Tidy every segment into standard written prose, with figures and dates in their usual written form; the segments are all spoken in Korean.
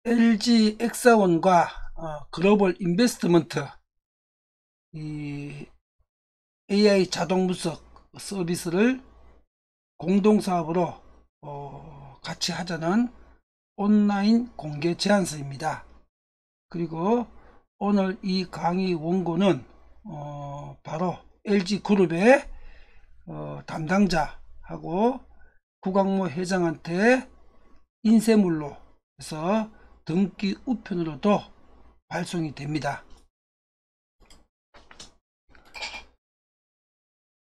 LG 엑사원과 글로벌 인베스트먼트 이 AI 자동 분석 서비스를 공동사업으로 같이 하자는 온라인 공개 제안서입니다. 그리고 오늘 이 강의 원고는 바로 LG그룹의 담당자하고 구광모 회장한테 인쇄물로 해서 등기 우편으로도 발송이 됩니다.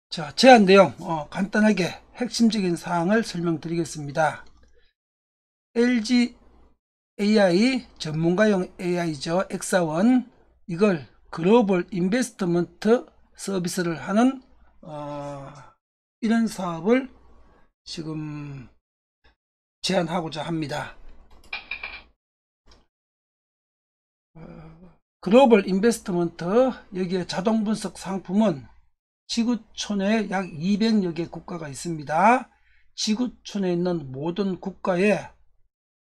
자, 제안 내용 간단하게 핵심적인 사항을 설명드리겠습니다. LG AI 전문가용 AI죠. 엑사원, 이걸 글로벌 인베스트먼트 서비스를 하는 이런 사업을 지금 제안하고자 합니다. 글로벌 인베스트먼트, 여기에 자동 분석 상품은 지구촌에 약 200여 개 국가가 있습니다. 지구촌에 있는 모든 국가의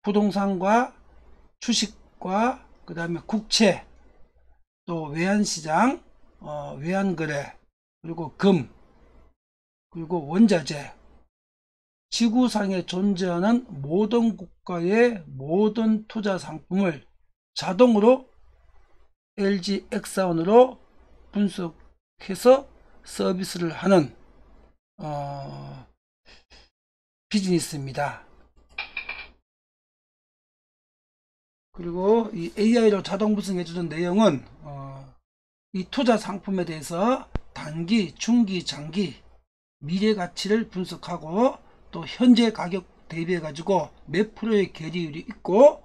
부동산과 주식과 그 다음에 국채, 또 외환시장, 외환거래, 그리고 금, 그리고 원자재, 지구상에 존재하는 모든 국가의 모든 투자 상품을 자동으로 LG 엑사원으로 분석해서 서비스를 하는 비즈니스입니다. 그리고 이 AI로 자동 분석해주는 내용은 이 투자 상품에 대해서 단기, 중기, 장기 미래 가치를 분석하고 또 현재 가격 대비해 가지고 몇 프로의 계리율이 있고,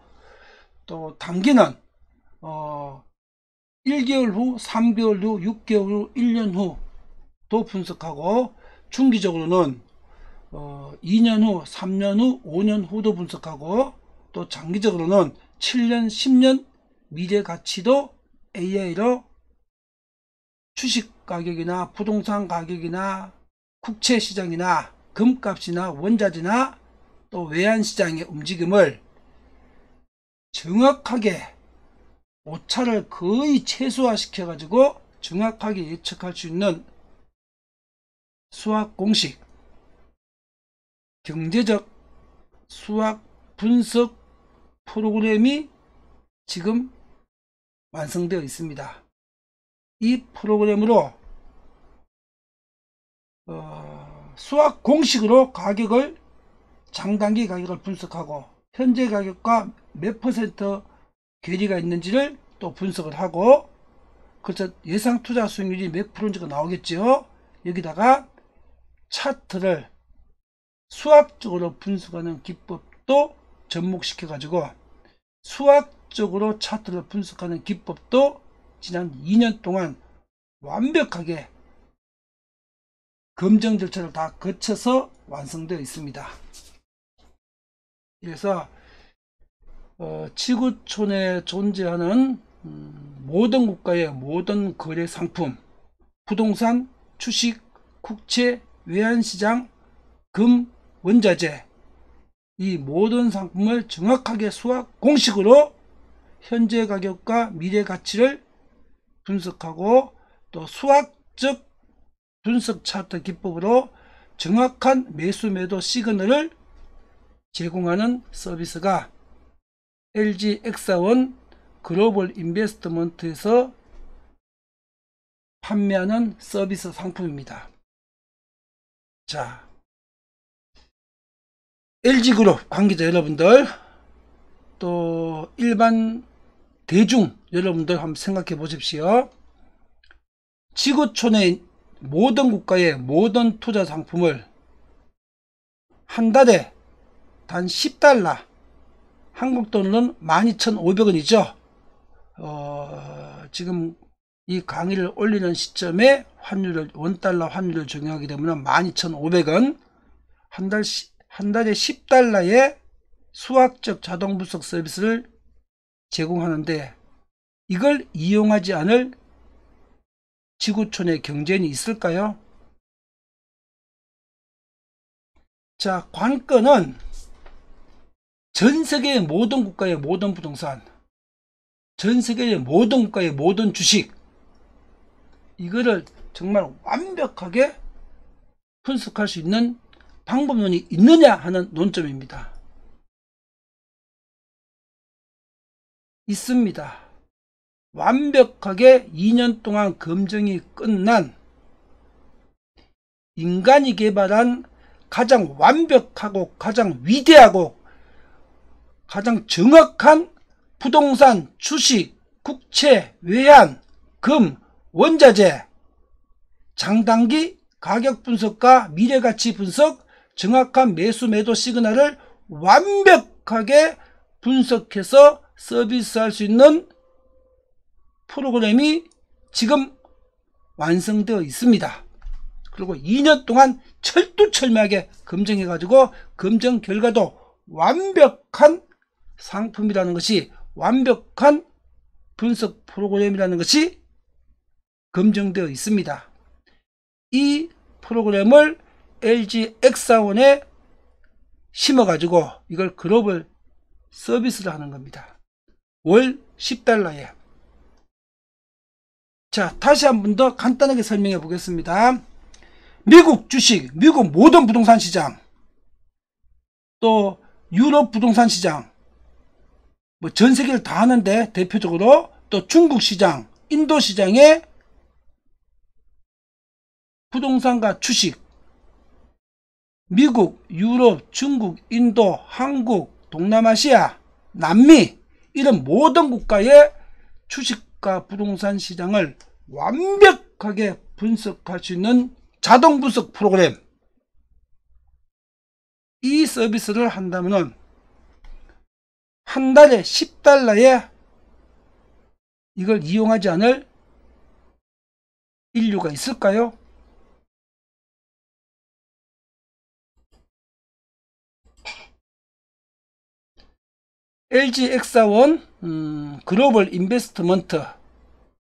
또 단기는 1개월 후, 3개월 후, 6개월 후, 1년 후도 분석하고, 중기적으로는 2년 후, 3년 후, 5년 후도 분석하고, 또 장기적으로는 7년, 10년 미래 가치도 AI로 주식 가격이나 부동산 가격이나 국채 시장이나 금값이나 원자재나 또 외환시장의 움직임을 정확하게 오차를 거의 최소화시켜 가지고 정확하게 예측할 수 있는 수학 공식, 경제적 수학 분석 프로그램이 지금 완성되어 있습니다. 이 프로그램으로 수학 공식으로 가격을, 장단기 가격을 분석하고 현재 가격과 몇 퍼센트 괴리가 있는지를 또 분석을 하고, 그래서 예상 투자 수익률이 몇 프로인지가 나오겠죠. 여기다가 차트를 수학적으로 분석하는 기법도 접목시켜 가지고 수학적으로 차트를 분석하는 기법도 지난 2년 동안 완벽하게 검증 절차를 다 거쳐서 완성되어 있습니다. 그래서 지구촌에 존재하는 모든 국가의 모든 거래 상품, 부동산, 주식, 국채, 외환시장, 금, 원자재, 이 모든 상품을 정확하게 수학 공식으로 현재 가격과 미래 가치를 분석하고, 또 수학적 분석 차트 기법으로 정확한 매수 매도 시그널을 제공하는 서비스가 LG 엑사원 글로벌 인베스트먼트에서 판매하는 서비스 상품입니다. 자, LG그룹 관계자 여러분들, 또 일반 대중 여러분들 한번 생각해 보십시오. 지구촌의 모든 국가의 모든 투자 상품을 한 달에 단 10달러, 한국 돈으로는 12,500원이죠. 지금 이 강의를 올리는 시점에 환율을, 원달러 환율을 적용하게 되면 12,500원, 한 달에 10달러의 수학적 자동 분석 서비스를 제공하는데, 이걸 이용하지 않을 지구촌의 경제인이 있을까요? 자, 관건은 전 세계의 모든 국가의 모든 부동산, 전 세계의 모든 국가의 모든 주식, 이거를 정말 완벽하게 분석할 수 있는 방법론이 있느냐 하는 논점입니다. 있습니다. 완벽하게 2년 동안 검증이 끝난 인간이 개발한 가장 완벽하고 가장 위대하고 가장 정확한 부동산, 주식, 국채, 외환, 금, 원자재, 장단기 가격 분석과 미래가치 분석, 정확한 매수 매도 시그널을 완벽하게 분석해서 서비스할 수 있는 프로그램이 지금 완성되어 있습니다. 그리고 2년 동안 철두철미하게 검증해 가지고 검증 결과도 완벽한 상품이라는 것이, 완벽한 분석 프로그램이라는 것이 검증되어 있습니다. 이 프로그램을 LG X사원에 심어 가지고 이걸 글로벌 서비스를 하는 겁니다. 월 10달러에. 자, 다시 한 번 더 간단하게 설명해 보겠습니다. 미국 주식, 미국 모든 부동산 시장, 또 유럽 부동산 시장, 뭐 전 세계를 다 하는데 대표적으로 또 중국 시장, 인도 시장의 부동산과 주식, 미국, 유럽, 중국, 인도, 한국, 동남아시아, 남미, 이런 모든 국가의 주식과 부동산 시장을 완벽하게 분석할 수 있는 자동 분석 프로그램, 이 서비스를 한다면 한 달에 10달러에 이걸 이용하지 않을 인류가 있을까요? LG X사원 글로벌 인베스트먼트,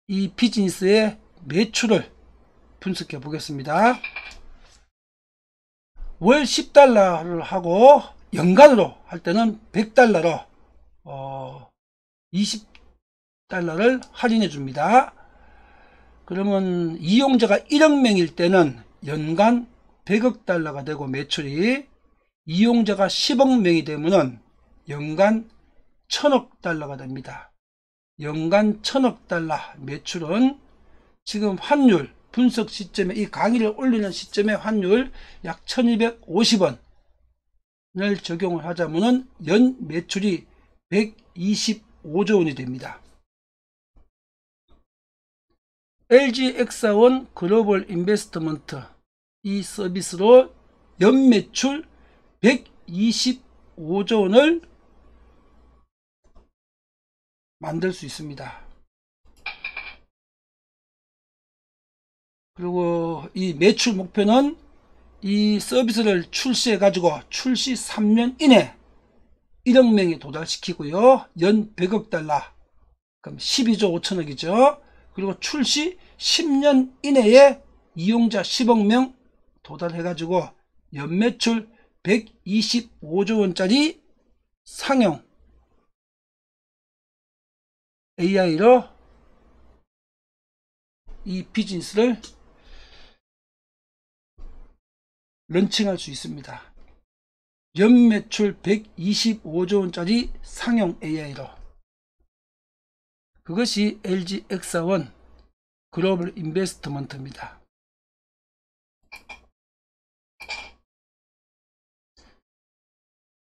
이 비즈니스의 매출을 분석해 보겠습니다. 월 10달러를 하고 연간으로 할 때는 100달러로 20달러를 할인해 줍니다. 그러면 이용자가 1억 명일 때는 연간 100억 달러가 되고, 매출이 이용자가 10억 명이 되면 연간 1000억 달러가 됩니다. 연간 1000억 달러 매출은 지금 환율 분석 시점에, 이 강의를 올리는 시점에 환율 약 1250원을 적용을 하자면 연 매출이 125조 원이 됩니다. LG X사원 글로벌 인베스트먼트, 이 서비스로 연 매출 125조 원을 만들 수 있습니다. 그리고 이 매출 목표는 이 서비스를 출시해 가지고 출시 3년 이내 1억 명에 도달시키고요. 연 100억 달러, 그럼 12조 5천억이죠. 그리고 출시 10년 이내에 이용자 10억 명 도달해 가지고 연매출 125조 원짜리 상용 AI로 이 비즈니스를 런칭할 수 있습니다. 연매출 125조 원짜리 상용 AI로. 그것이 LG X사원 글로벌 인베스트먼트입니다.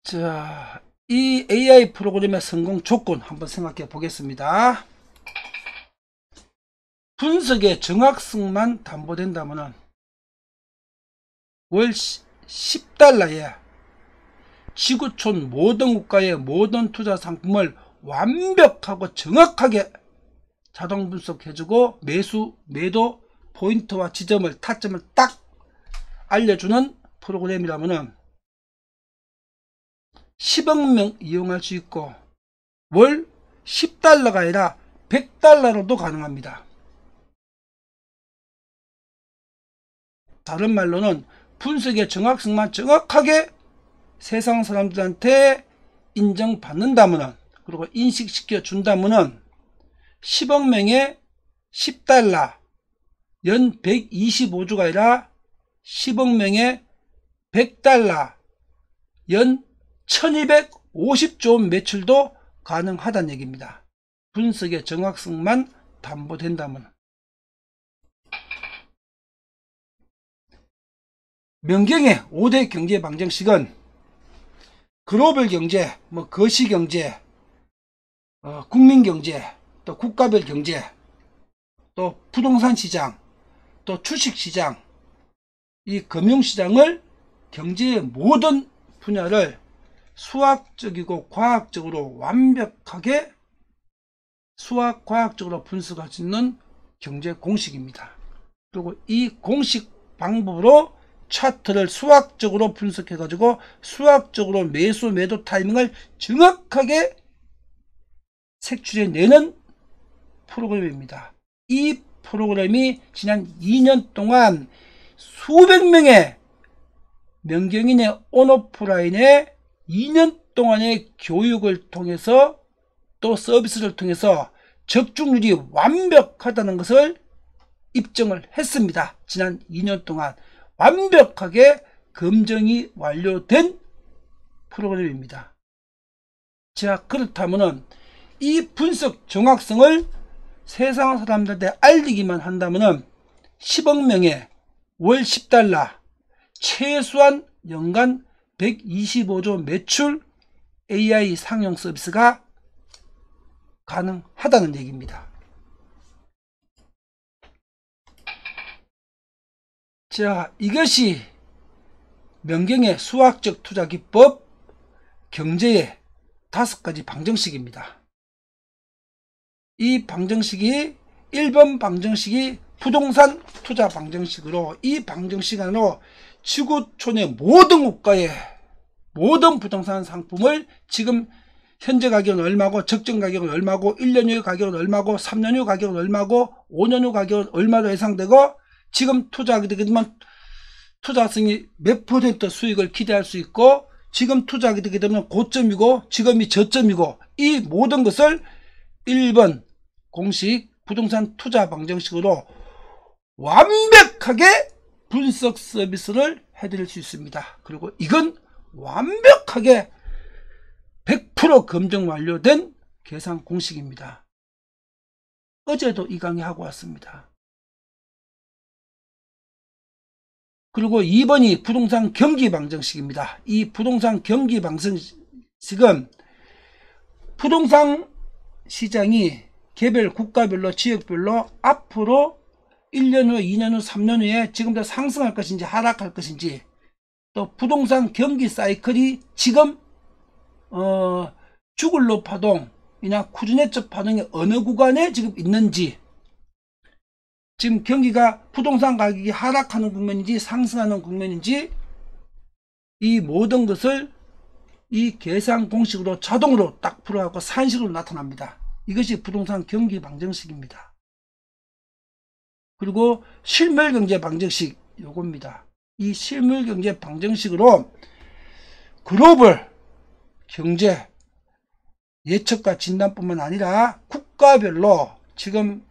자, 이 AI 프로그램의 성공 조건 한번 생각해 보겠습니다. 분석의 정확성만 담보된다면 월 10달러에 지구촌 모든 국가의 모든 투자 상품을 완벽하고 정확하게 자동 분석해주고 매수, 매도 포인트와 지점을, 타점을 딱 알려주는 프로그램이라면 10억 명 이용할 수 있고 월 10달러가 아니라 100달러로도 가능합니다. 다른 말로는 분석의 정확성만 정확하게 세상 사람들한테 인정받는다면은, 그리고 인식시켜 준다면은 10억 명에 10달러, 연 125주가 아니라 10억 명에 100달러, 연 1250조 매출도 가능하다는 얘기입니다. 분석의 정확성만 담보된다면. 명경의 5대 경제 방정식은 글로벌 경제, 거시경제, 국민경제, 또 국가별 경제, 또 부동산 시장, 또 주식시장, 이 금융시장을 경제의 모든 분야를 수학적이고 과학적으로 완벽하게 과학적으로 분석할 수 있는 경제 공식입니다. 그리고 이 공식 방법으로 차트를 수학적으로 분석해 가지고 수학적으로 매수 매도 타이밍을 정확하게 색출해 내는 프로그램입니다. 이 프로그램이 지난 2년 동안 수백 명의 명경인의 온오프라인의 2년 동안의 교육을 통해서 또 서비스를 통해서 적중률이 완벽하다는 것을 입증을 했습니다. 지난 2년 동안 완벽하게 검증이 완료된 프로그램입니다. 자, 그렇다면 이 분석 정확성을 세상 사람들한테 알리기만 한다면 10억 명에 월 10달러, 최소한 연간 125조 매출 AI 상용 서비스가 가능하다는 얘기입니다. 자, 이것이 명경의 수학적 투자 기법 경제의 5가지 방정식입니다. 이 방정식이 1번 방정식이 부동산 투자 방정식으로, 이 방정식 안으로 지구촌의 모든 국가의 모든 부동산 상품을 지금 현재 가격은 얼마고, 적정 가격은 얼마고, 1년 후 가격은 얼마고, 3년 후 가격은 얼마고, 5년 후 가격은 얼마로 예상되고, 지금 투자하게 되게 되면 투자성이 몇 % 수익을 기대할 수 있고, 지금 투자하게 되게 되면 고점이고 지금이 저점이고, 이 모든 것을 1번 공식 부동산 투자 방정식으로 완벽하게 분석 서비스를 해드릴 수 있습니다. 그리고 이건 완벽하게 100% 검증 완료된 계산 공식입니다. 어제도 이 강의 하고 왔습니다. 그리고 2번이 부동산 경기 방정식입니다. 이 부동산 경기 방정식은 부동산 시장이 개별 국가별로 지역별로 앞으로 1년 후, 2년 후, 3년 후에 지금부터 상승할 것인지 하락할 것인지, 또 부동산 경기 사이클이 지금 주글로 파동이나 쿠즈네츠 파동이 어느 구간에 지금 있는지, 지금 경기가 부동산 가격이 하락하는 국면인지 상승하는 국면인지, 이 모든 것을 이 계산 공식으로 자동으로 딱 풀어갖고 산식으로 나타납니다. 이것이 부동산 경기 방정식입니다. 그리고 실물경제 방정식 요겁니다. 이 실물경제 방정식으로 글로벌 경제 예측과 진단뿐만 아니라 국가별로 지금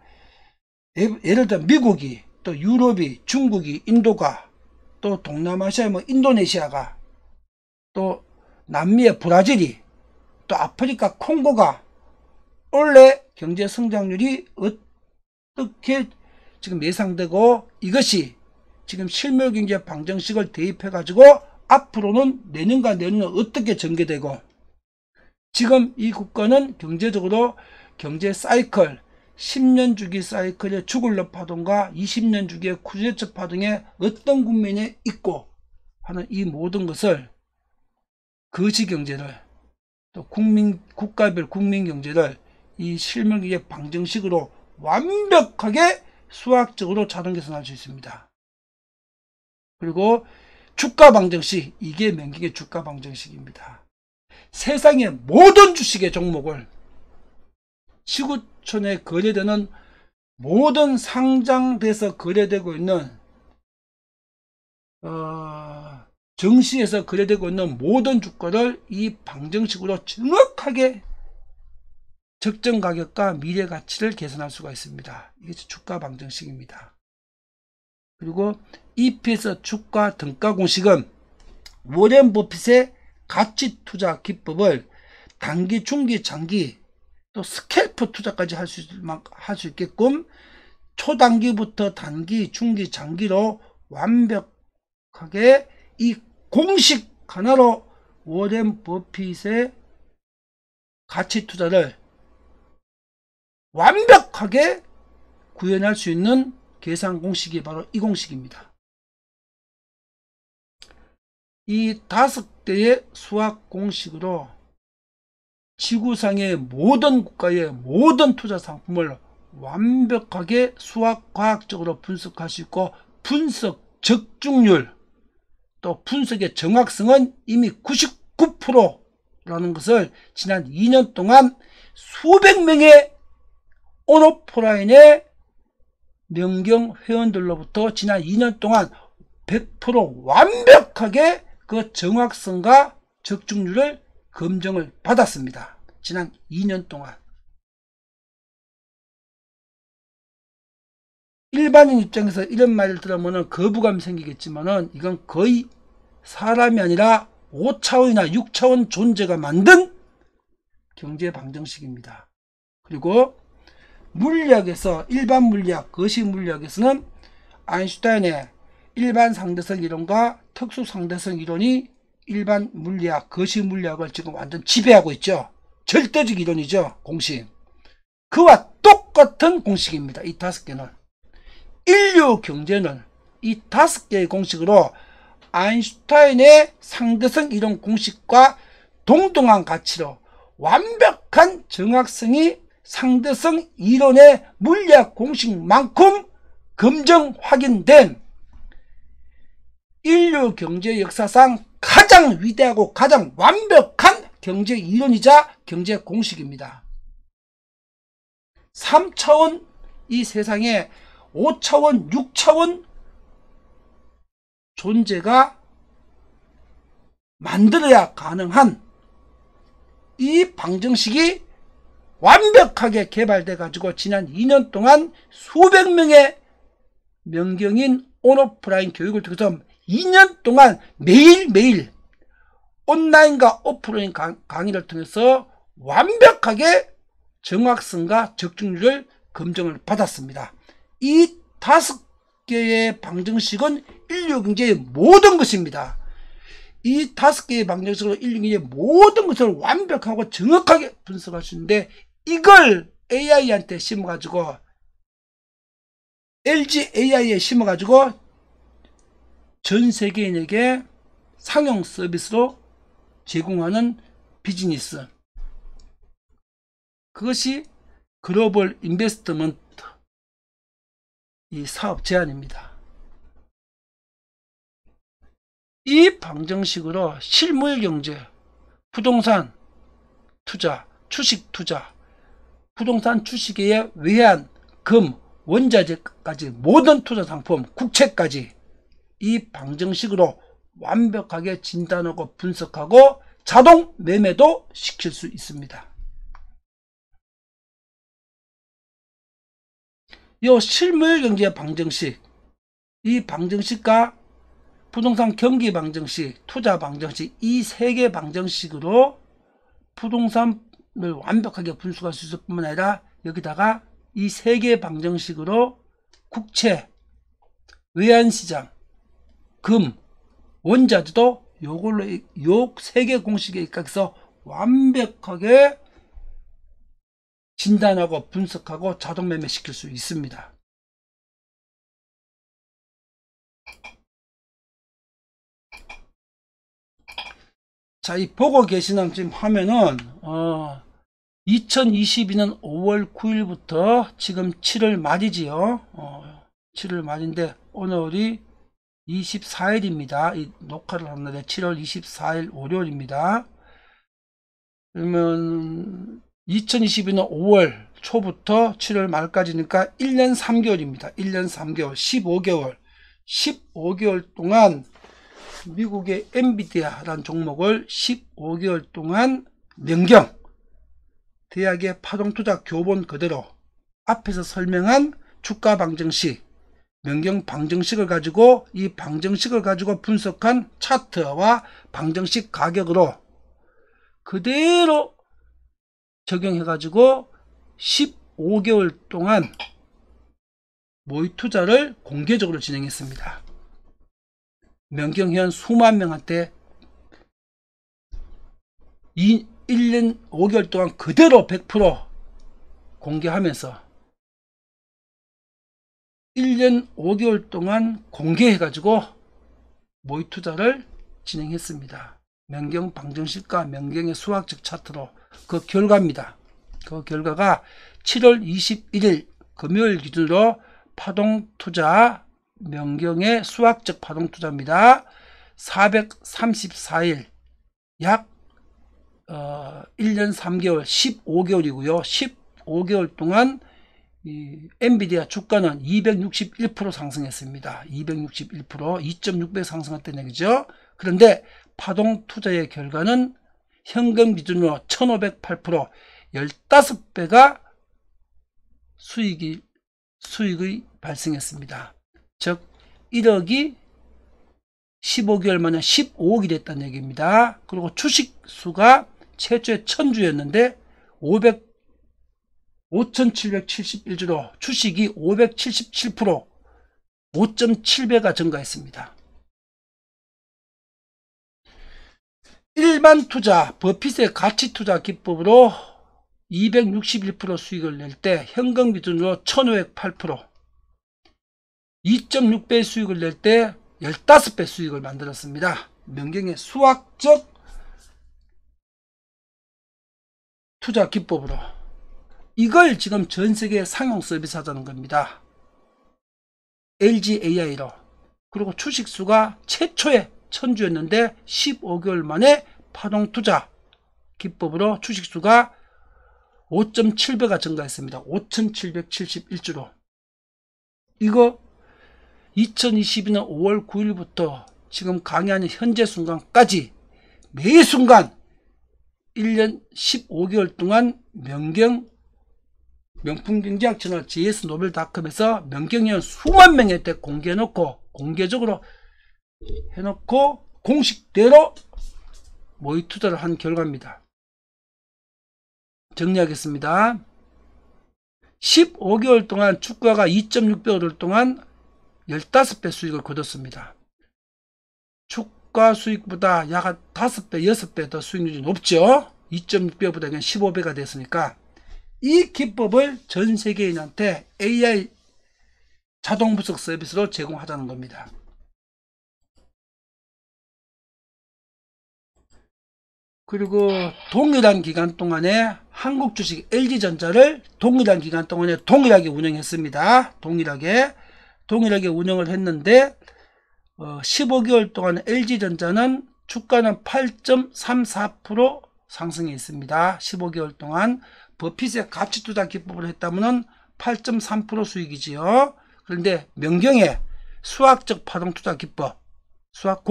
예를 들어 미국이, 또 유럽이, 중국이, 인도가, 또 동남아시아의 인도네시아가, 또 남미의 브라질이, 또 아프리카 콩고가 올해 경제 성장률이 어떻게 지금 예상되고, 이것이 지금 실물경제 방정식을 대입해 가지고 앞으로는 내년과 내년은 어떻게 전개되고, 지금 이 국가는 경제적으로 경제 사이클 10년 주기 사이클의 주글러 파동과 20년 주기의 쿠즈네츠 파동에 어떤 국면에 있고 하는 이 모든 것을, 거시경제를, 또 국가별 국민경제를 이 실물경제 방정식으로 완벽하게 수학적으로 자동 계산할 수 있습니다. 그리고 주가 방정식, 이게 명경의 주가 방정식입니다. 세상의 모든 주식의 종목을, 지구촌에 거래되는 모든 상장돼서 거래되고 있는 증시에서 거래되고 있는 모든 주가를 이 방정식으로 정확하게 적정 가격과 미래 가치를 계산할 수가 있습니다. 이게 주가 방정식입니다. 그리고 EPS 주가 등가 공식은 워렌 버핏의 가치 투자 기법을 단기, 중기, 장기 또 스캘프 투자까지 할 수 있게끔 초단기부터 단기, 중기, 장기로 완벽하게 이 공식 하나로 워렌 버핏의 가치 투자를 완벽하게 구현할 수 있는 계산 공식이 바로 이 공식입니다. 이 5개의 수학 공식으로 지구상의 모든 국가의 모든 투자 상품을 완벽하게 수학 과학적으로 분석할 수 있고, 분석 적중률 또 분석의 정확성은 이미 99%라는 것을 지난 2년 동안 수백 명의 온오프라인의 명경 회원들로부터 지난 2년 동안 100% 완벽하게 그 정확성과 적중률을 검증을 받았습니다. 지난 2년 동안. 일반인 입장에서 이런 말을 들으면 거부감이 생기겠지만은 이건 거의 사람이 아니라 5차원이나 6차원 존재가 만든 경제 방정식입니다. 그리고 물리학에서, 일반 물리학, 거시 물리학에서는 아인슈타인의 일반 상대성 이론과 특수 상대성 이론이 일반 물리학, 거시 물리학을 지금 완전 지배하고 있죠. 절대적 이론이죠. 공식. 그와 똑같은 공식입니다. 이 5개는. 인류 경제는 이 5개의 공식으로 아인슈타인의 상대성 이론 공식과 동등한 가치로 완벽한 정확성이 상대성 이론의 물리학 공식만큼 검증 확인된 인류 경제 역사상 가장 위대하고 가장 완벽한 경제 이론이자 경제 공식입니다. 3차원 이 세상에 5차원, 6차원 존재가 만들어야 가능한 이 방정식이 완벽하게 개발돼 가지고 지난 2년 동안 수백 명의 명경인 온오프라인 교육을 통해서 2년 동안 매일매일 온라인과 오프라인 강의를 통해서 완벽하게 정확성과 적중률을 검증을 받았습니다. 이 5개의 방정식은 인류 경제의 모든 것입니다. 이 5개의 방정식으로 인류 경제의 모든 것을 완벽하고 정확하게 분석할 수 있는데, 이걸 AI한테 심어가지고, LG AI에 심어가지고 전 세계인에게 상용 서비스로 제공하는 비즈니스, 그것이 글로벌 인베스트먼트 이 사업 제안입니다. 이 방정식으로 실물 경제, 부동산 투자, 주식 투자, 부동산 주식의 외환, 금, 원자재까지 모든 투자 상품, 국채까지 이 방정식으로 완벽하게 진단하고 분석하고 자동 매매도 시킬 수 있습니다. 이 실물 경제 방정식, 이 방정식과 부동산 경기 방정식, 투자 방정식, 이 3개 방정식으로 부동산을 완벽하게 분석할 수 있을 뿐만 아니라, 여기다가 이 3개 방정식으로 국채, 외환시장, 금, 원자재도 요걸로 요 3개 공식에 입각해서 완벽하게 진단하고 분석하고 자동 매매 시킬 수 있습니다. 자, 이 보고 계시는 지금 화면은 2022년 5월 9일부터 지금 7월 말이지요. 7월 말인데 오늘이 24일입니다. 이 녹화를 한 날에 7월 24일 월요일입니다. 그러면 2022년 5월 초부터 7월 말까지니까 1년 3개월입니다. 1년 3개월, 15개월 동안 미국의 엔비디아라는 종목을 15개월 동안 명경 대학의 파동투자 교본 그대로 앞에서 설명한 주가 방정식, 명경 방정식을 가지고 이 방정식을 가지고 분석한 차트와 방정식 가격으로 그대로 적용해 가지고 15개월 동안 모의 투자를 공개적으로 진행했습니다. 명경회원 수만 명한테 1년 5개월 동안 그대로 100% 공개하면서 1년 5개월 동안 공개해가지고 모의 투자를 진행했습니다. 명경 방정식과 명경의 수학적 차트로 그 결과입니다. 그 결과가 7월 21일 금요일 기준으로 파동투자 명경의 수학적 파동투자입니다. 434일 약 1년 3개월 15개월이고요. 15개월 동안 이 엔비디아 주가는 261% 상승했습니다. 261% 2.6배 상승했다는 얘기죠. 그런데 파동 투자의 결과는 현금 기준으로 1508% 15배가 수익이 발생했습니다. 즉 1억이 15개월 만에 15억이 됐다는 얘기입니다. 그리고 주식 수가 최초에 1000주였는데 5771주로 주식이 577% 5.7배가 증가했습니다. 일반 투자 버핏의 가치 투자 기법으로 261% 수익을 낼 때 현금 기준으로 1508% 2.6배 수익을 낼 때 15배 수익을 만들었습니다. 명경의 수학적 투자 기법으로 이걸 지금 전세계 상용 서비스 하자는 겁니다. LGAI로. 그리고 주식수가 최초에 1000주였는데 15개월 만에 파동투자 기법으로 주식수가 5.7배가 증가했습니다. 5771주로. 이거 2022년 5월 9일부터 지금 강의하는 현재 순간까지 매 순간 1년 15개월 동안 명품경제학 채널 js노벨닷컴에서 명경회원 수만 명한테 공개해놓고 공개적으로 해놓고 공식대로 모의 투자를 한 결과입니다. 정리하겠습니다. 15개월 동안 주가가 2.6배 오를 동안 15배 수익을 거뒀습니다. 주가 수익보다 약 5배, 6배 더 수익률이 높죠. 2.6배보다 그냥 15배가 됐으니까 이 기법을 전 세계인한테 AI 자동 분석 서비스로 제공하자는 겁니다. 그리고 동일한 기간 동안에 한국 주식 LG전자를 동일한 기간 동안에 동일하게 운영했습니다. 동일하게 운영을 했는데 15개월 동안 LG전자는 주가는 8.34% 상승해 있습니다. 15개월 동안 버핏의 가치투자 기법을 했다면 8.3% 수익이지요. 그런데 명경의 수학적 파동투자 기법, 수학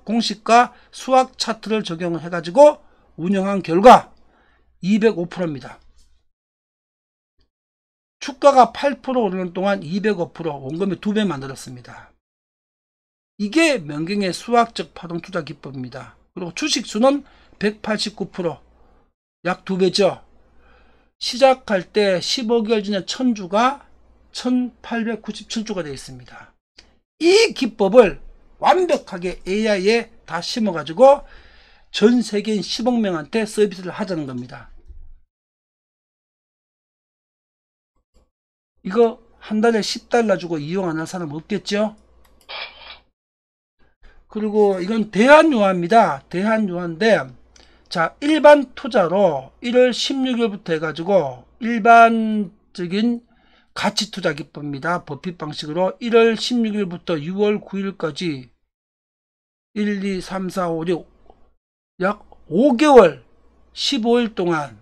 공식과 수학 차트를 적용을 해가지고 운영한 결과 205%입니다. 주가가 8% 오르는 동안 205% 원금이 2배 만들었습니다. 이게 명경의 수학적 파동투자 기법입니다. 그리고 주식수는 189% 약 2배죠. 시작할 때 15개월 전에 1000주가 1897주가 되어 있습니다. 이 기법을 완벽하게 AI에 다 심어가지고 전 세계인 10억 명한테 서비스를 하자는 겁니다. 이거 한 달에 $10 주고 이용 안 할 사람 없겠죠? 그리고 이건 대한유화입니다. 대한유화인데, 자, 일반 투자로 1월 16일부터 해가지고 일반적인 가치 투자 기법입니다. 버핏 방식으로 1월 16일부터 6월 9일까지 1, 2, 3, 4, 5, 6 약 5개월 15일 동안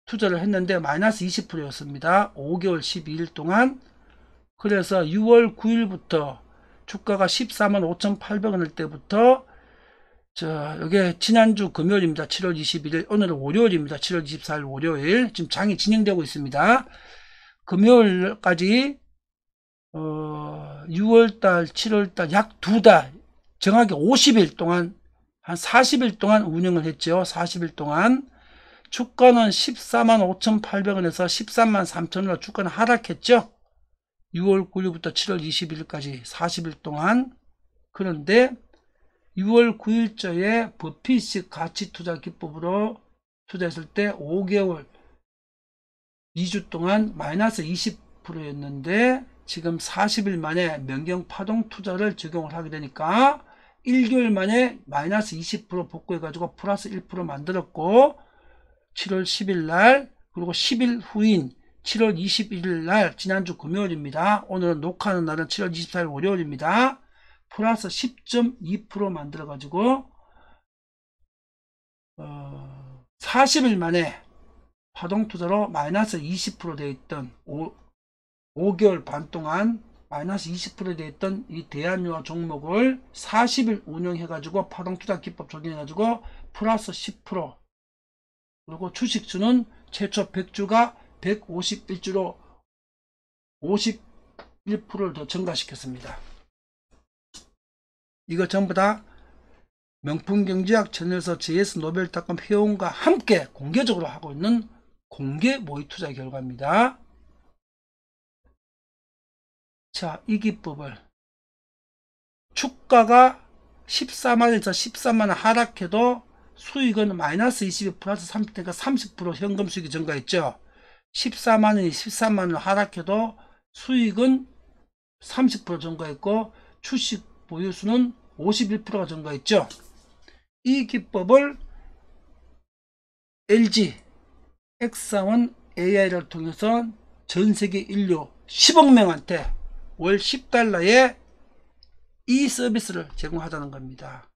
투자를 했는데 마이너스 20%였습니다. 5개월 12일 동안. 그래서 6월 9일부터 주가가 145,800원일 때부터 이게 지난주 금요일입니다. 7월 21일. 오늘은 월요일입니다. 7월 24일 월요일. 지금 장이 진행되고 있습니다. 금요일까지 6월달, 7월달 약 2달, 정확히 50일 동안, 한 40일 동안 운영을 했죠. 40일 동안. 주가는 145,800원에서 133,000원으로 주가는 하락했죠. 6월 9일부터 7월 21일까지 40일 동안. 그런데 6월 9일자에 버핏식 가치투자 기법으로 투자했을 때 5개월 2주 동안 마이너스 20%였는데 지금 40일 만에 명경 파동 투자를 적용을 하게 되니까 1개월 만에 마이너스 20% 복구해 가지고 플러스 1% 만들었고, 7월 10일 날 그리고 10일 후인 7월 21일 날, 지난주 금요일입니다. 오늘은 녹화하는 날은 7월 24일 월요일입니다. 플러스 10.2% 만들어 가지고 40일 만에 파동 투자로 마이너스 20% 되어 있던 5개월 반 동안 마이너스 20% 되어 있던 이 대한유화 종목을 40일 운영해 가지고 파동 투자 기법 적용해 가지고 플러스 10%, 그리고 주식수는 최초 100주가 151주로 51%를 더 증가시켰습니다. 이거 전부 다 명품경제학 채널에서 JS 노벨닷컴 회원과 함께 공개적으로 하고 있는 공개 모의 투자 결과입니다. 자, 이 기법을 주가가 14만원에서 13만원 하락해도 수익은 마이너스 22 플러스 30%니까 30% 현금 수익이 증가했죠. 14만원이 13만원 하락해도 수익은 30% 증가했고 주식 보유수는 51%가 증가했죠. 이 기법을 LG, 엑사원 AI를 통해서 전세계 인류 10억 명한테 월 10달러에 이 서비스를 제공하자는 겁니다.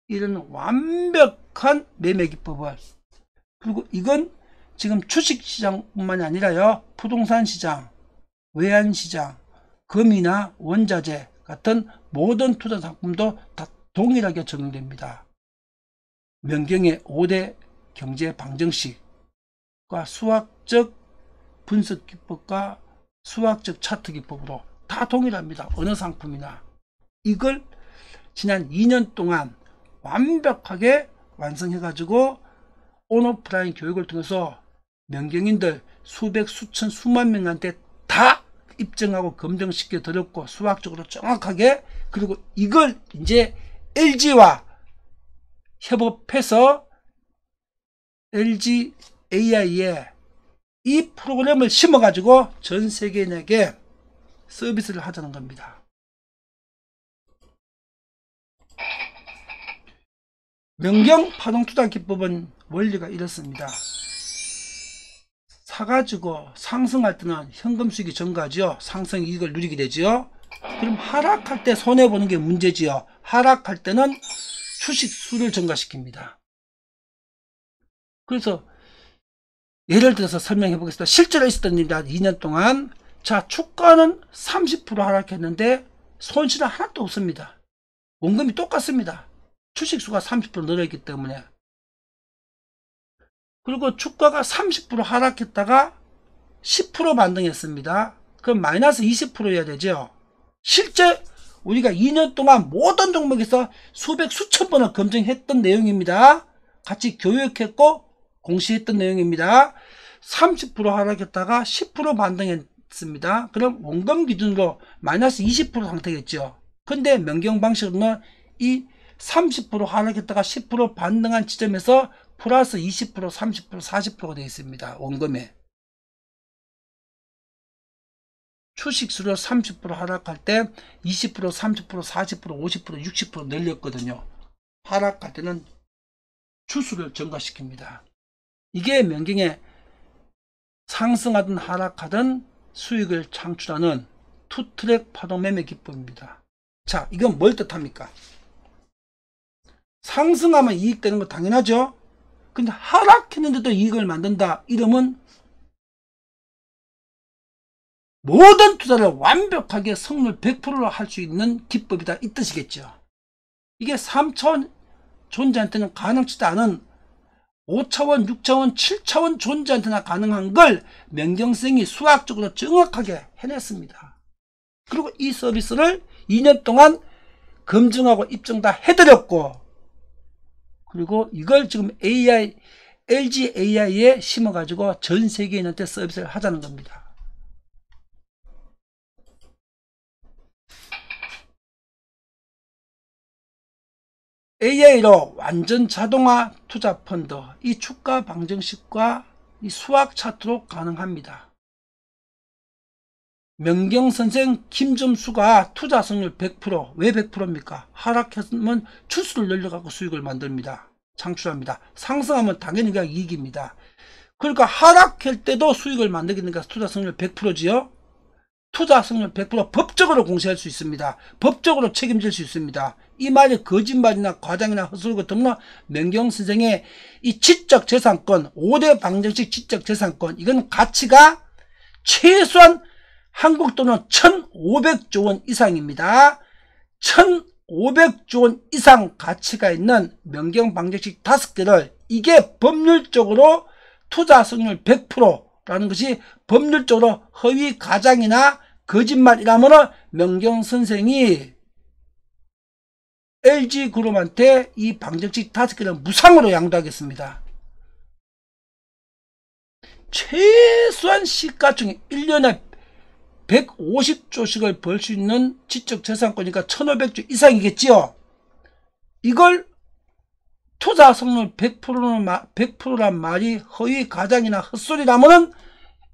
이런 완벽한 매매 기법을, 그리고 이건 지금 주식시장뿐만이 아니라요, 부동산 시장, 외환시장, 금이나 원자재 같은 모든 투자 상품도 다 동일하게 적용됩니다. 명경의 5대 경제 방정식과 수학적 분석 기법과 수학적 차트 기법으로 다 동일합니다. 어느 상품이나. 이걸 지난 2년 동안 완벽하게 완성해 가지고 온오프라인 교육을 통해서 명경인들 수백, 수천, 수만 명한테 다 입증하고 검증시켜 드렸고, 수학적으로 정확하게, 그리고 이걸 이제 LG와 협업해서 LG AI에 이 프로그램을 심어 가지고 전 세계인에게 서비스를 하자는 겁니다. 명경 파동투자 기법은 원리가 이렇습니다. 사가지고 상승할 때는 현금 수익이 증가하죠. 상승 이익을 누리게 되죠. 그럼 하락할 때 손해보는 게 문제지요. 하락할 때는 주식 수를 증가시킵니다. 그래서 예를 들어서 설명해 보겠습니다. 실제로 있었던 일입니다. 2년 동안. 자, 주가는 30% 하락했는데 손실은 하나도 없습니다. 원금이 똑같습니다. 주식수가 30% 늘어있기 때문에. 그리고 주가가 30% 하락했다가 10% 반등했습니다. 그럼 마이너스 20%여야 되죠. 실제 우리가 2년 동안 모든 종목에서 수백 수천 번을 검증했던 내용입니다. 같이 교육했고 공시했던 내용입니다. 30% 하락했다가 10% 반등했습니다. 그럼 원금 기준으로 마이너스 20% 상태겠죠. 근데 명경 방식으로는 이 30% 하락했다가 10% 반등한 지점에서 플러스 20%, 30%, 40%가 되어 있습니다. 원금에. 주식수로 30% 하락할 때 20%, 30%, 40%, 50%, 60% 늘렸거든요. 하락할 때는 주수를 증가시킵니다. 이게 명경의 상승하든 하락하든 수익을 창출하는 투트랙 파동 매매 기법입니다. 자, 이건 뭘 뜻합니까? 상승하면 이익되는 거 당연하죠. 근데 하락했는데도 이익을 만든다. 이러면 모든 투자를 완벽하게 성률 100%로 할 수 있는 기법이다 이 뜻이겠죠. 이게 3차원 존재한테는 가능치도 않은 5차원, 6차원, 7차원 존재한테나 가능한 걸 명경생이 수학적으로 정확하게 해냈습니다. 그리고 이 서비스를 2년 동안 검증하고 입증 다 해드렸고, 그리고 이걸 지금 LG AI에 심어가지고 전 세계인한테 서비스를 하자는 겁니다. AI로 완전 자동화 투자 펀드, 이 주가 방정식과 이 수학 차트로 가능합니다. 명경선생 김점수가 투자 성률 100%, 왜 100%입니까? 하락하면 추수를 늘려갖고 수익을 만듭니다. 창출합니다. 상승하면 당연히 그냥 이익입니다. 그러니까 하락할 때도 수익을 만들게 되니까 투자 성률 100%지요. 투자 성률 100% 법적으로 공시할 수 있습니다. 법적으로 책임질 수 있습니다. 이 말이 거짓말이나 과장이나 헛소리 같으면 명경선생의 이 지적재산권, 5대 방정식 지적재산권, 이건 가치가 최소한 한국 돈은 1,500조 원 이상입니다. 1,500조 원 이상 가치가 있는 명경방정식 5개를 이게 법률적으로 투자 성률 100%라는 것이 법률적으로 허위 가장이나 거짓말이라면 명경선생이 LG그룹한테 이 방정식 5개를 무상으로 양도하겠습니다. 최소한 시가총액 1년에 150조씩을 벌 수 있는 지적재산권이니까 1,500조 이상이겠지요. 이걸 투자 성률 100%란 말이 허위 가장이나 헛소리라면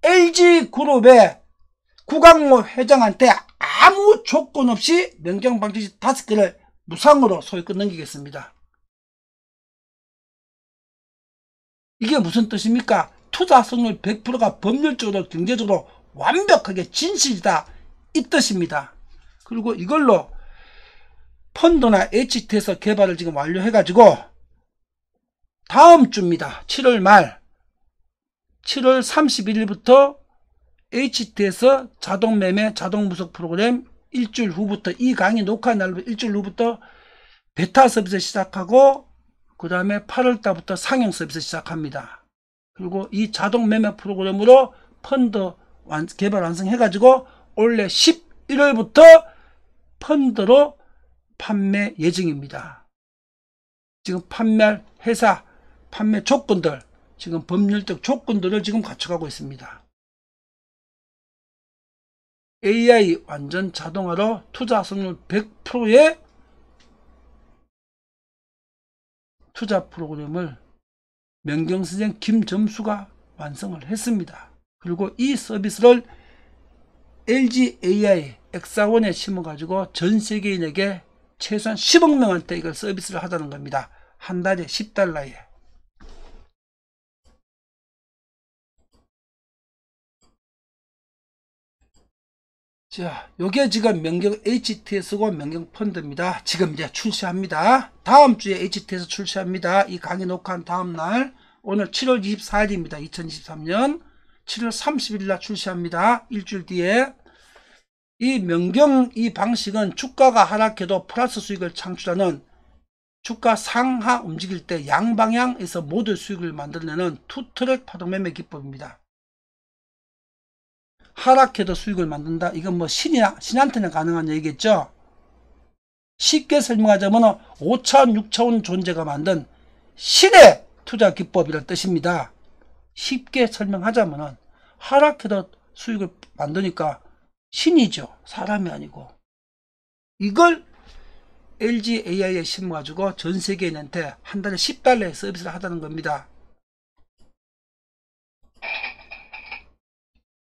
LG그룹의 구강모 회장한테 아무 조건 없이 명경방정식 5개를 무상으로 소유권 넘기겠습니다. 이게 무슨 뜻입니까? 투자 성률 100%가 법률적으로 경제적으로 완벽하게 진실이다 이 뜻입니다. 그리고 이걸로 펀드나 HT에서 개발을 지금 완료해 가지고 다음 주입니다. 7월 말 7월 31일부터 HT에서 자동매매 자동무속 프로그램 일주일 후부터, 이 강의 녹화 날부터 일주일 후부터 베타 서비스 시작하고 그 다음에 8월달부터 상용 서비스 시작합니다. 그리고 이 자동매매 프로그램으로 펀드 개발 완성해가지고 올해 11월부터 펀드로 판매 예정입니다. 지금 판매할 회사 판매 조건들, 지금 법률적 조건들을 지금 갖춰가고 있습니다. AI 완전 자동화로 투자 성률 100%의 투자 프로그램을 명경선생 김점수가 완성을 했습니다. 그리고 이 서비스를 LG AI 엑사원에 심어가지고 전 세계인에게 최소한 10억 명한테 이걸 서비스를 하자는 겁니다. 한 달에 $10에. 자, 요게 지금 명경 HTS고 명경 펀드입니다. 지금 이제 출시합니다. 다음 주에 HT에서 출시합니다. 이 강의 녹화한 다음 날, 오늘 7월 24일입니다. 2023년 7월 30일 날 출시합니다. 일주일 뒤에. 이 명경 이 방식은 주가가 하락해도 플러스 수익을 창출하는, 주가 상하 움직일 때 양방향에서 모두 수익을 만들어내는 투트랙 파동매매 기법입니다. 하락해도 수익을 만든다. 이건 뭐 신한테는 가능한 얘기겠죠. 쉽게 설명하자면 5차원, 6차원 존재가 만든 신의 투자 기법이라는 뜻입니다. 쉽게 설명하자면 하락해도 수익을 만드니까 신이죠. 사람이 아니고. 이걸 LG AI에 심어가지고 전 세계인한테 한 달에 $10에 서비스를 하자는 겁니다.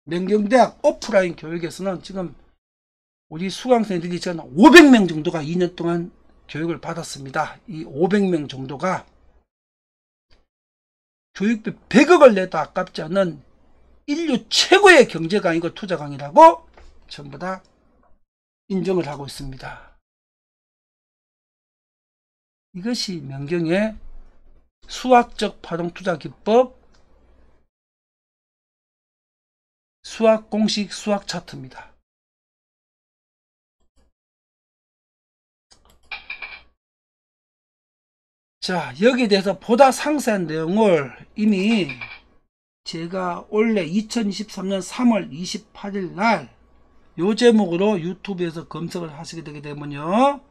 명경대학 오프라인 교육에서는 지금 우리 수강생들이 지금 500명 정도가 2년 동안 교육을 받았습니다. 이 500명 정도가 교육비 100억을 내도 아깝지 않은 인류 최고의 경제 강의고 투자 강의라고 전부 다 인정을 하고 있습니다. 이것이 명경의 수학적 파동 투자 기법 수학 공식 수학 차트입니다. 자, 여기에 대해서 보다 상세한 내용을 이미 제가 원래 2023년 3월 28일 날 요 제목으로 유튜브에서 검색을 하시게 되게 되면요,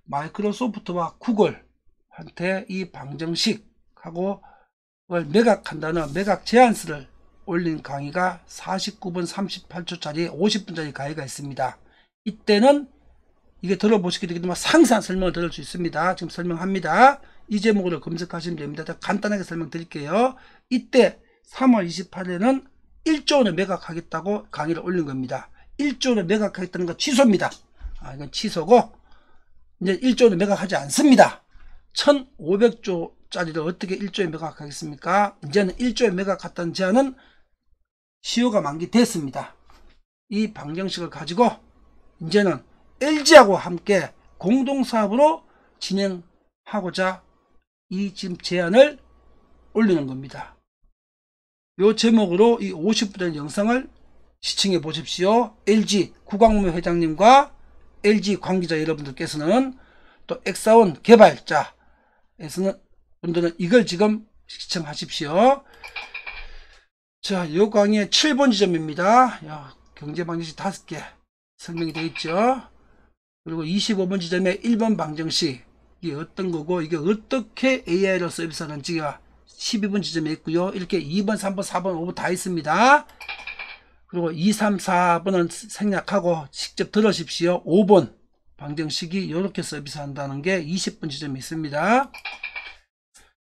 마이크로소프트와 구글한테 이 방정식하고 매각한다는 매각 제안서를 올린 강의가 49분 38초짜리 50분짜리 강의가 있습니다. 이때는 이게 들어보시게 되게 되면 상세한 설명을 들을 수 있습니다. 지금 설명합니다. 이 제목으로 검색하시면 됩니다. 간단하게 설명드릴게요. 이때 3월 28일에는 1조 원을 매각하겠다고 강의를 올린 겁니다. 1조 원을 매각하겠다는 거 취소입니다. 이건 취소고, 이제 1조 원을 매각하지 않습니다. 1500조짜리를 어떻게 1조에 매각하겠습니까? 이제는 1조에 매각했다는 제안은 시효가 만기됐습니다. 이 방정식을 가지고 이제는 LG하고 함께 공동사업으로 진행하고자 이 지금 제안을 올리는 겁니다. 요 제목으로 이 50분짜리 영상을 시청해 보십시오. LG 구광무 회장님과 LG 관계자 여러분들께서는, 또 엑사원 개발자에서는 분들은 이걸 지금 시청하십시오. 자, 요 강의의 7번 지점입니다. 경제 방정식 5개 설명이 되어 있죠. 그리고 25번 지점에 1번 방정식, 이게 어떤 거고 이게 어떻게 AI로 서비스하는지가 12번 지점에 있고요. 이렇게 2번, 3번, 4번, 5번 다 있습니다. 그리고 2, 3, 4번은 생략하고 직접 들으십시오. 5번 방정식이 이렇게 서비스한다는 게 20번 지점에 있습니다.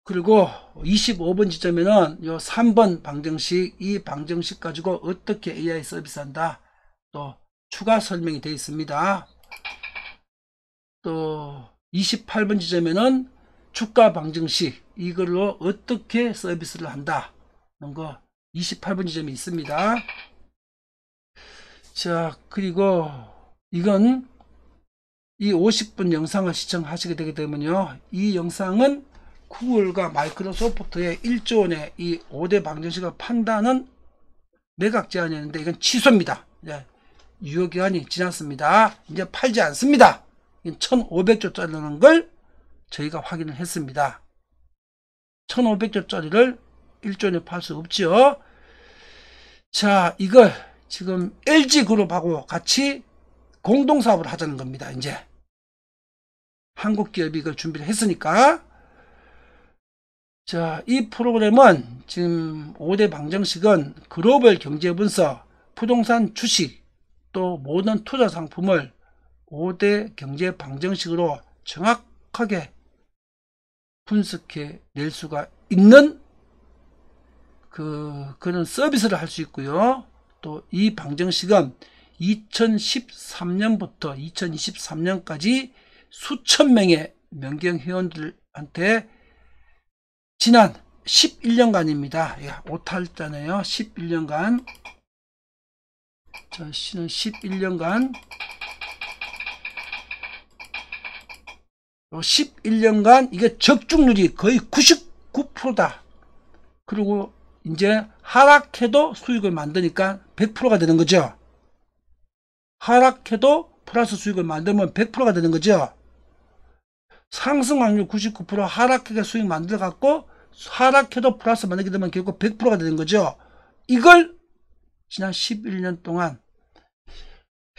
그리고 25번 지점에는 요 3번 방정식, 이 방정식 가지고 어떻게 AI 서비스한다 또 추가 설명이 되어 있습니다. 또 28번 지점에는 주가 방정식, 이걸로 어떻게 서비스를 한다 이런 거 28번 지점이 있습니다. 자, 그리고 이건 이 50분 영상을 시청하시게 되게 되면요, 이 영상은 구글과 마이크로소프트의 1조 원의 이 5대 방정식을 판다는 매각 제안이었는데 이건 취소입니다. 유효기간이 지났습니다. 이제 팔지 않습니다. 1500조짜리라는 걸 저희가 확인을 했습니다. 1500조짜리를 1조에 팔 수 없죠. 자, 이걸 지금 LG그룹하고 같이 공동사업을 하자는 겁니다. 이제 한국기업이 이걸 준비를 했으니까. 자, 이 프로그램은 지금 5대 방정식은 글로벌 경제분석, 부동산 주식, 또 모든 투자 상품을 5대 경제 방정식으로 정확하게 분석해 낼 수가 있는 그런 서비스를 할 수 있고요. 또 이 방정식은 2013년부터 2023년까지 수천 명의 명경 회원들한테 지난 11년간입니다. 오탈자네요. 11년간. 자, C는 11년간. 11년간 이게 적중률이 거의 99%다. 그리고 이제 하락해도 수익을 만드니까 100%가 되는 거죠. 하락해도 플러스 수익을 만들면 100%가 되는 거죠. 상승 확률 99%, 하락해가 수익 만들어 갖고 하락해도 플러스 만들게 되면 결국 100%가 되는 거죠. 이걸 지난 11년 동안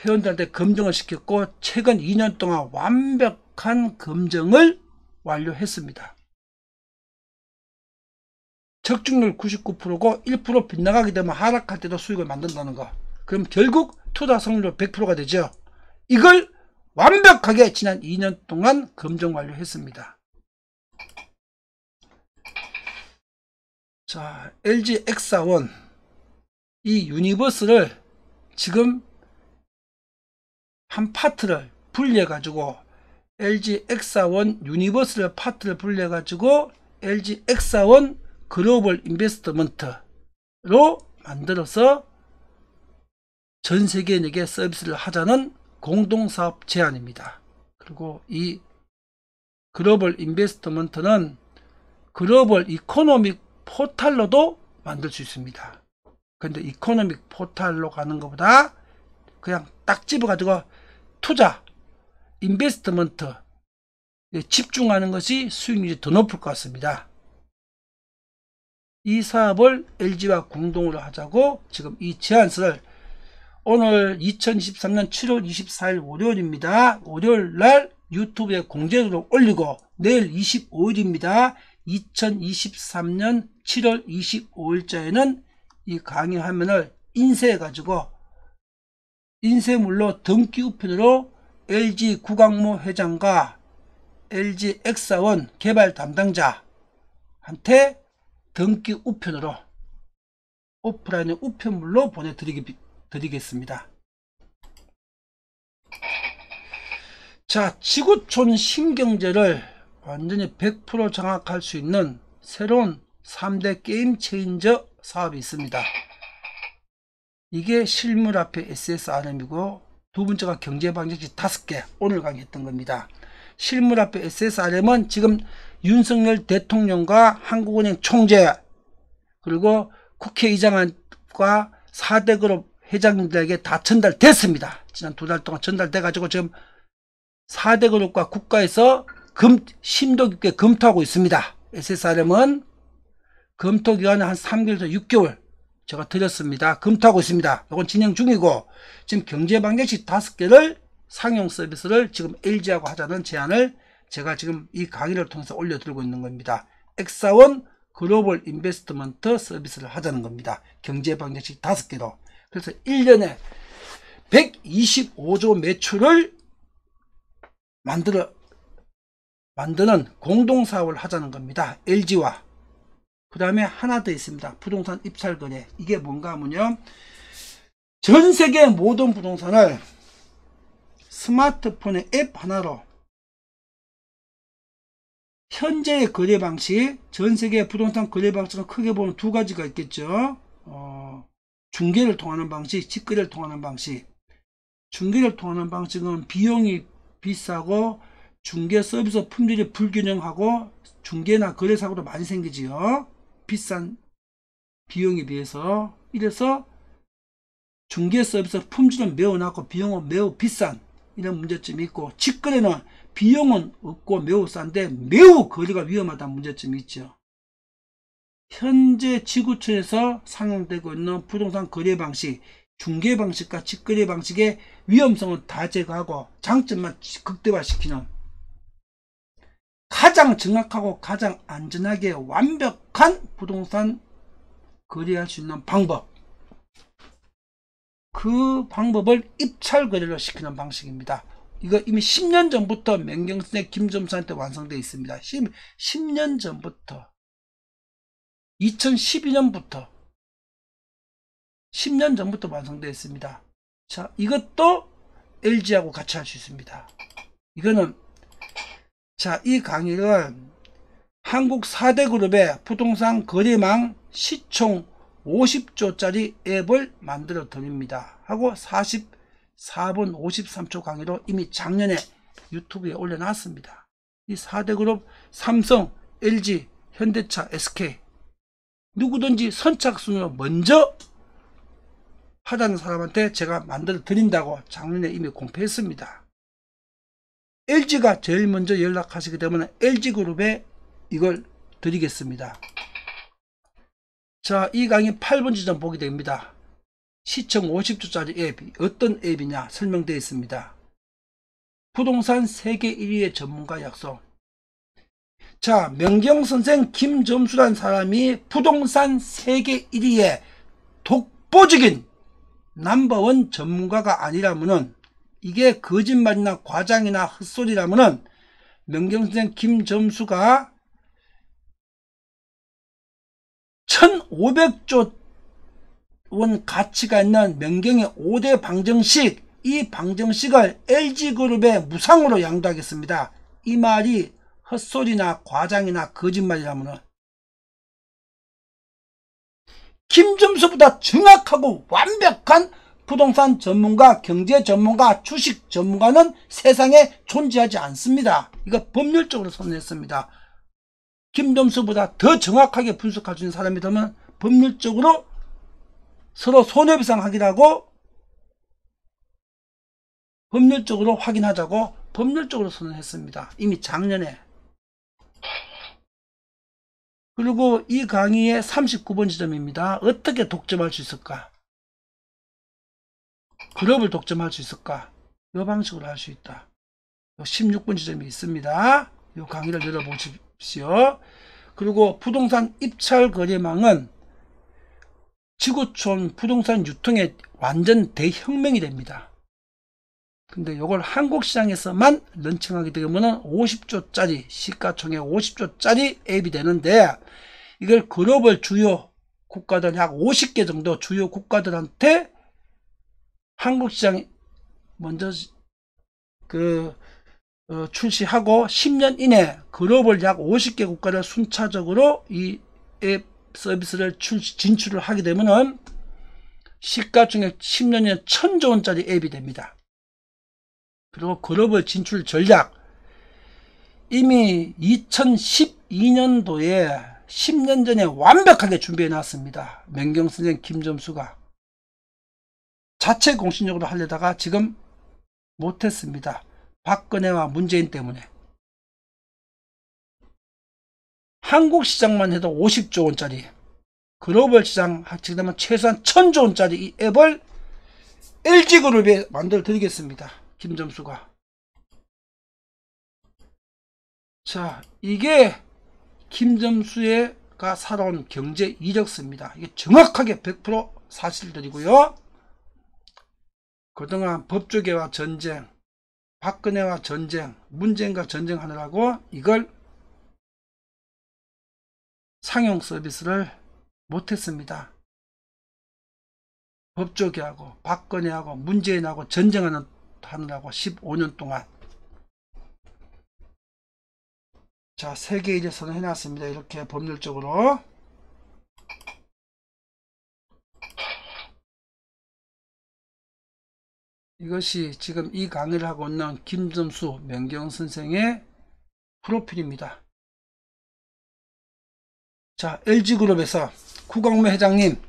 회원들한테 검증을 시켰고 최근 2년 동안 완벽한 검증을 완료했습니다. 적중률 99%고 1% 빗나가게 되면 하락할 때도 수익을 만든다는 거. 그럼 결국 투자 성률 100%가 되죠. 이걸 완벽하게 지난 2년 동안 검증 완료했습니다. 자, LG 엑사원 이 유니버스를 지금 한 파트를 분리해 가지고 LG 엑사원 유니버스를 파트를 분리해 가지고 LG 엑사원 글로벌 인베스트먼트로 만들어서 전 세계인에게 서비스를 하자는 공동사업 제안입니다. 그리고 이 글로벌 인베스트먼트는 글로벌 이코노믹 포탈로도 만들 수 있습니다. 근데 이코노믹 포탈로 가는 것보다 그냥 딱 집어가지고 투자, 인베스트먼트 집중하는 것이 수익률이 더 높을 것 같습니다. 이 사업을 LG와 공동으로 하자고 지금 이 제안서를 오늘 2023년 7월 24일 월요일입니다. 월요일날 유튜브에 공개로 올리고 내일 25일입니다. 2023년 7월 25일자에는 이 강의 화면을 인쇄해가지고 인쇄물로 등기 우편으로 LG 구광모 회장과 LG 엑사원 개발 담당자한테 등기 우편으로 오프라인의 우편물로 보내드리겠습니다. 자, 지구촌 신경제를 완전히 100% 장악할 수 있는 새로운 3대 게임 체인저 사업이 있습니다. 이게 실물 앞에 SSRM이고 두 번째가 경제방정식 5개 오늘 강의했던 겁니다. 실물 앞에 SSRM은 지금 윤석열 대통령과 한국은행 총재 그리고 국회의장과 4대 그룹 회장님들에게 다 전달됐습니다. 지난 2달 동안 전달돼 가지고 지금 4대 그룹과 국가에서 심도 깊게 검토하고 있습니다. SSRM은 검토 기간은 한 3개월에서 6개월 제가 드렸습니다. 검토하고 있습니다. 이건 진행 중이고 지금 경제방정식 5개를 상용 서비스를 지금 LG하고 하자는 제안을 제가 지금 이 강의를 통해서 올려드리고 있는 겁니다. 엑사원 글로벌 인베스트먼트 서비스를 하자는 겁니다. 경제방정식 5개로. 그래서 1년에 125조 매출을 만드는 공동사업을 하자는 겁니다. LG와. 그 다음에 하나 더 있습니다. 부동산 입찰거래. 이게 뭔가 하면요. 전 세계 모든 부동산을 스마트폰의 앱 하나로 현재의 거래 방식, 전 세계 부동산 거래 방식은 크게 보면 두 가지가 있겠죠. 중개를 통하는 방식, 직거래를 통하는 방식. 중개를 통하는 방식은 비용이 비싸고 중개 서비스 품질이 불균형하고 중개나 거래 사고도 많이 생기지요. 비싼 비용에 비해서. 이래서 중개 서비스 품질은 매우 낮고 비용은 매우 비싼 이런 문제점이 있고, 직거래는 비용은 없고 매우 싼데 매우 거래가 위험하다는 문제점이 있죠. 현재 지구촌에서 상용되고 있는 부동산 거래 방식, 중개 방식과 직거래 방식의 위험성은 다 제거하고 장점만 극대화시키는 가장 정확하고 가장 안전하게 완벽한 부동산 거래할 수 있는 방법, 그 방법을 입찰 거래로 시키는 방식입니다. 이거 이미 10년 전부터 맹경선의 김점수한테 완성되어 있습니다. 10년 전부터 2012년부터 10년 전부터 완성되어 있습니다. 자, 이것도 LG하고 같이 할 수 있습니다. 이거는 자, 이 강의를 한국 4대 그룹의 부동산 거래망 시총 50조짜리 앱을 만들어 드립니다 하고 44분 53초 강의로 이미 작년에 유튜브에 올려놨습니다. 이 4대 그룹 삼성, LG, 현대차, SK 누구든지 선착순으로 먼저 하자는 사람한테 제가 만들어 드린다고 작년에 이미 공표했습니다. LG가 제일 먼저 연락하시게 되면 LG그룹에 이걸 드리겠습니다. 자, 이 강의 8번 지점 보게 됩니다. 시청 50조짜리 앱이 어떤 앱이냐 설명되어 있습니다. 부동산 세계 1위의 전문가 약속. 자, 명경선생 김점수란 사람이 부동산 세계 1위의 독보적인 넘버원 전문가가 아니라면은, 이게 거짓말이나 과장이나 헛소리라면은 명경선생 김점수가 1500조 원 가치가 있는 명경의 5대 방정식, 이 방정식을 LG그룹에 무상으로 양도하겠습니다. 이 말이 헛소리나 과장이나 거짓말이라면은 김점수보다 정확하고 완벽한 부동산 전문가, 경제 전문가, 주식 전문가는 세상에 존재하지 않습니다. 이거 법률적으로 선언했습니다. 김점수보다 더 정확하게 분석할 수 있는 사람이라면 법률적으로 서로 손해배상 하기라고 법률적으로 확인하자고 법률적으로 선언했습니다. 이미 작년에. 그리고 이 강의의 39번 지점입니다. 어떻게 독점할 수 있을까? 그룹을 독점할 수 있을까? 이 방식으로 할 수 있다. 16번 지점이 있습니다. 이 강의를 열어보십시오. 그리고 부동산 입찰 거래망은 지구촌 부동산 유통의 완전 대혁명이 됩니다. 근데 이걸 한국 시장에서만 런칭하게 되면 50조짜리 시가총액 50조짜리 앱이 되는데, 이걸 글로벌 주요 국가들 약 50개 정도 주요 국가들한테 한국 시장 먼저 출시하고 10년 이내 글로벌 약 50개 국가를 순차적으로 이 앱 서비스를 진출을 하게 되면은 시가총액 10년에 1000조 원짜리 앱이 됩니다. 그리고 글로벌 진출 전략, 이미 2012년도에 10년 전에 완벽하게 준비해 놨습니다. 명경선생 김점수가. 자체 공신력으로 하려다가 지금 못했습니다. 박근혜와 문재인 때문에. 한국 시장만 해도 50조 원짜리, 글로벌 시장 하면 최소한 1000조 원짜리 이 앱을 LG그룹에 만들어 드리겠습니다. 김점수가. 자, 이게 김점수가 살아온 경제 이력서입니다. 이게 정확하게 100% 사실들이고요. 그동안 법조계와 전쟁, 박근혜와 전쟁, 문재인과 전쟁하느라고 이걸 상용 서비스를 못했습니다. 법조계하고 박근혜하고 문재인하고 전쟁하느라고 15년 동안. 자, 3개 이제 선언해놨습니다. 이렇게 법률적으로. 이것이 지금 이 강의를 하고 있는 김점수 명경선생의 프로필입니다. 자, LG그룹에서 구광모 회장님,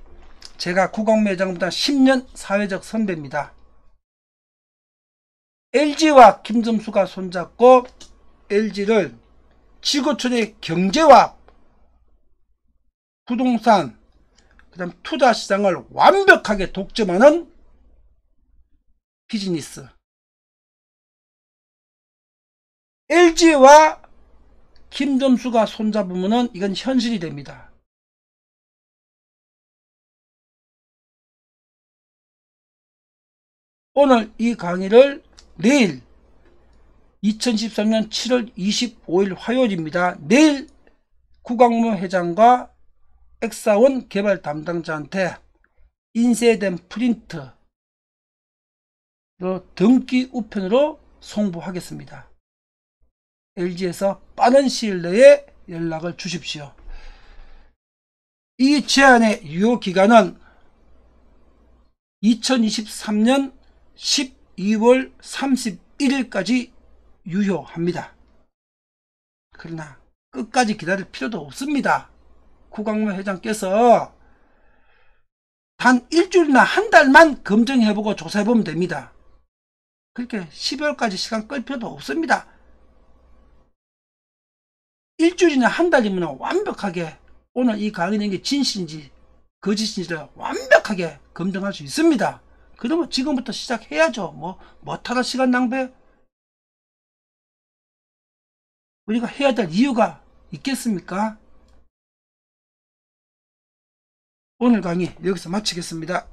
제가 구광모 회장보다 10년 사회적 선배입니다. LG와 김점수가 손잡고 LG를 지구촌의 경제와 부동산, 그 다음 투자시장을 완벽하게 독점하는 비즈니스. LG와 김점수가 손잡으면 이건 현실이 됩니다. 오늘 이 강의를 내일 2013년 7월 25일 화요일입니다. 내일 구광모 회장과 엑사원 개발 담당자한테 인쇄된 프린트 등기 우편으로 송부하겠습니다. LG에서 빠른 시일 내에 연락을 주십시오. 이 제안의 유효기간은 2023년 12월 31일까지 유효합니다. 그러나 끝까지 기다릴 필요도 없습니다. 구광모 회장께서 단 일주일이나 한 달만 검증해보고 조사해보면 됩니다. 그렇게 12월까지 시간 끌 필요도 없습니다. 일주일이나 한 달이면 완벽하게 오늘 이 강의는 게 진실인지 거짓인지를 완벽하게 검증할 수 있습니다. 그러면 지금부터 시작해야죠. 뭐 타다 시간 낭비? 우리가 해야 될 이유가 있겠습니까? 오늘 강의 여기서 마치겠습니다.